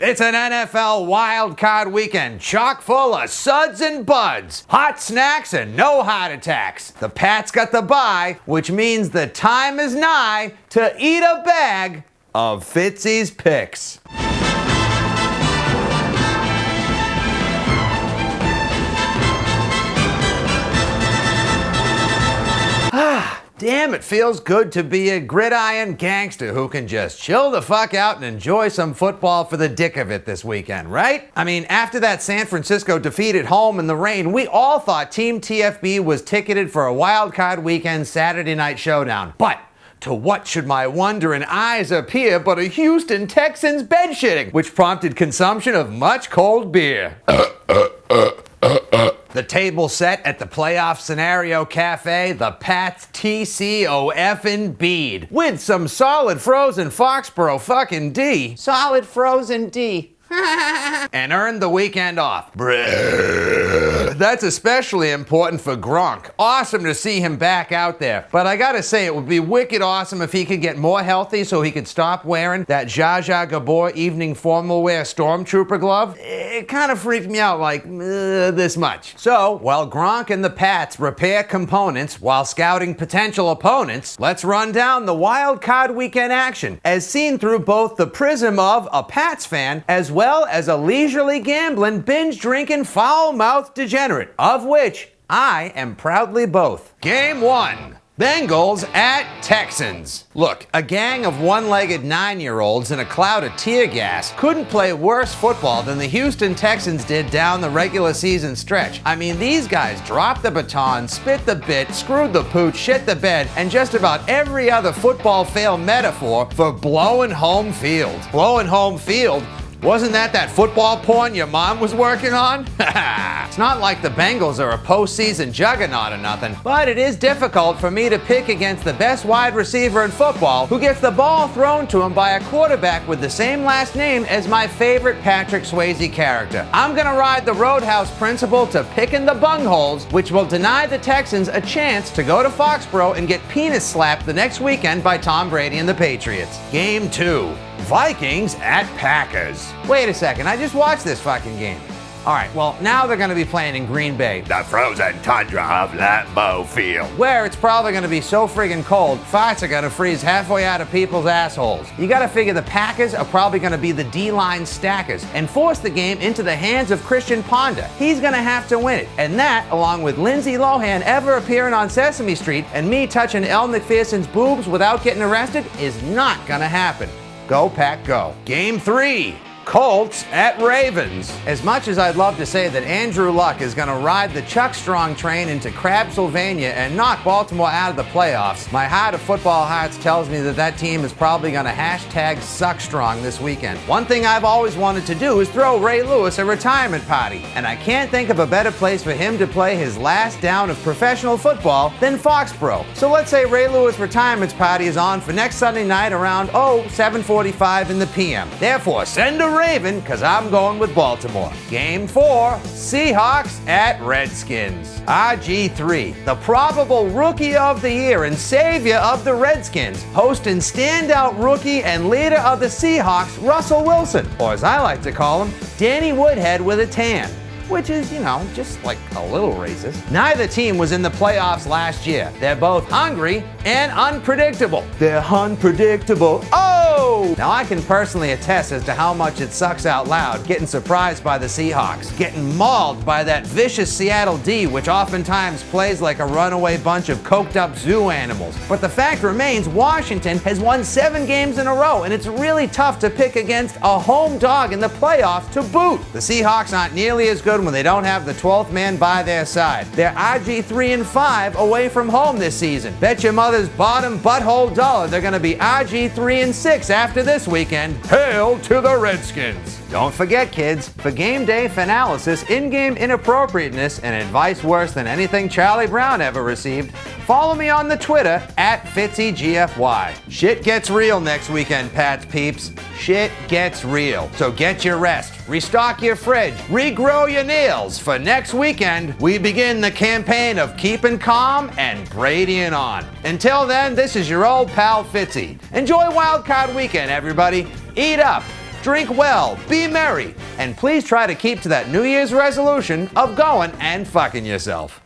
It's an NFL wildcard weekend, chock full of suds and buds, hot snacks and no heart attacks. The Pats got the bye, which means the time is nigh to eat a bag of Fitzy's picks. Damn, it feels good to be a gridiron gangster who can just chill the fuck out and enjoy some football for the dick of it this weekend, right? I mean, after that San Francisco defeat at home in the rain, we all thought Team TFB was ticketed for a wild card weekend Saturday night showdown. But to what should my wondering eyes appear but a Houston Texans bed-shitting, which prompted consumption of much cold beer. The table set at the playoff scenario cafe, the Pats TCOF'n Bede, with some solid frozen Foxborough fucking D. Solid frozen D. And earned the weekend off. That's especially important for Gronk. Awesome to see him back out there. But I gotta say, it would be wicked awesome if he could get more healthy so he could stop wearing that Zsa Zsa Gabor evening formal wear stormtrooper glove. It kind of freaked me out like this much. So, while Gronk and the Pats repair components while scouting potential opponents, let's run down the wild card weekend action as seen through both the prism of a Pats fan as well as a leisurely gambling, binge-drinking, foul-mouthed degenerate, of which I am proudly both. Game 1. Bengals at Texans. Look, a gang of one-legged 9-year-olds in a cloud of tear gas couldn't play worse football than the Houston Texans did down the regular season stretch. I mean, these guys dropped the baton, spit the bit, screwed the pooch, shit the bed, and just about every other football fail metaphor for blowing home field. Blowing home field? Wasn't that football porn your mom was working on? It's not like the Bengals are a postseason juggernaut or nothing, but it is difficult for me to pick against the best wide receiver in football who gets the ball thrown to him by a quarterback with the same last name as my favorite Patrick Swayze character. I'm gonna ride the Roadhouse principle to picking the bungholes, which will deny the Texans a chance to go to Foxborough and get penis slapped the next weekend by Tom Brady and the Patriots. Game 2. Vikings at Packers. Wait a second, I just watched this fucking game. Alright, well, now they're going to be playing in Green Bay, the frozen tundra of Lambeau Field, where it's probably going to be so friggin' cold, farts are going to freeze halfway out of people's assholes. You got to figure the Packers are probably going to be the D-line stackers and force the game into the hands of Christian Ponder. He's going to have to win it, and that, along with Lindsay Lohan ever appearing on Sesame Street and me touching Elle McPherson's boobs without getting arrested, is not going to happen. Go Pack, go. Game 3. Colts at Ravens. As much as I'd love to say that Andrew Luck is going to ride the Chuck Strong train into Crabsylvania and knock Baltimore out of the playoffs, my heart of football hearts tells me that team is probably going to hashtag suck strong this weekend. One thing I've always wanted to do is throw Ray Lewis a retirement party, and I can't think of a better place for him to play his last down of professional football than Foxborough. So let's say Ray Lewis retirement's party is on for next Sunday night around 7:45 in the PM. Therefore, send a Raven, because I'm going with Baltimore. Game 4, Seahawks at Redskins. RG3, the probable rookie of the year and savior of the Redskins, hosting standout rookie and leader of the Seahawks, Russell Wilson, or as I like to call him, Danny Woodhead with a tan. Which is, just like a little racist. Neither team was in the playoffs last year. They're both hungry and unpredictable. They're unpredictable. Oh! Now I can personally attest as to how much it sucks out loud getting surprised by the Seahawks, getting mauled by that vicious Seattle D, which oftentimes plays like a runaway bunch of coked up zoo animals. But the fact remains, Washington has won 7 games in a row, and it's really tough to pick against a home dog in the playoffs to boot. The Seahawks aren't nearly as good when they don't have the 12th man by their side. They're RG 3-5 away from home this season. Bet your mother's bottom butthole dollar they're going to be RG 3-6 after this weekend. Hail to the Redskins! Don't forget, kids, for game day fanalysis, in-game inappropriateness, and advice worse than anything Charlie Brown ever received, follow me on the Twitter at FitzyGFY. Shit gets real next weekend, Pats peeps. Shit gets real. So get your rest, restock your fridge, regrow your nails. For next weekend, we begin the campaign of keeping calm and Bradying on. Until then, this is your old pal Fitzy. Enjoy Wildcard Weekend, everybody. Eat up. drink well, be merry, and please try to keep to that New Year's resolution of going and fucking yourself.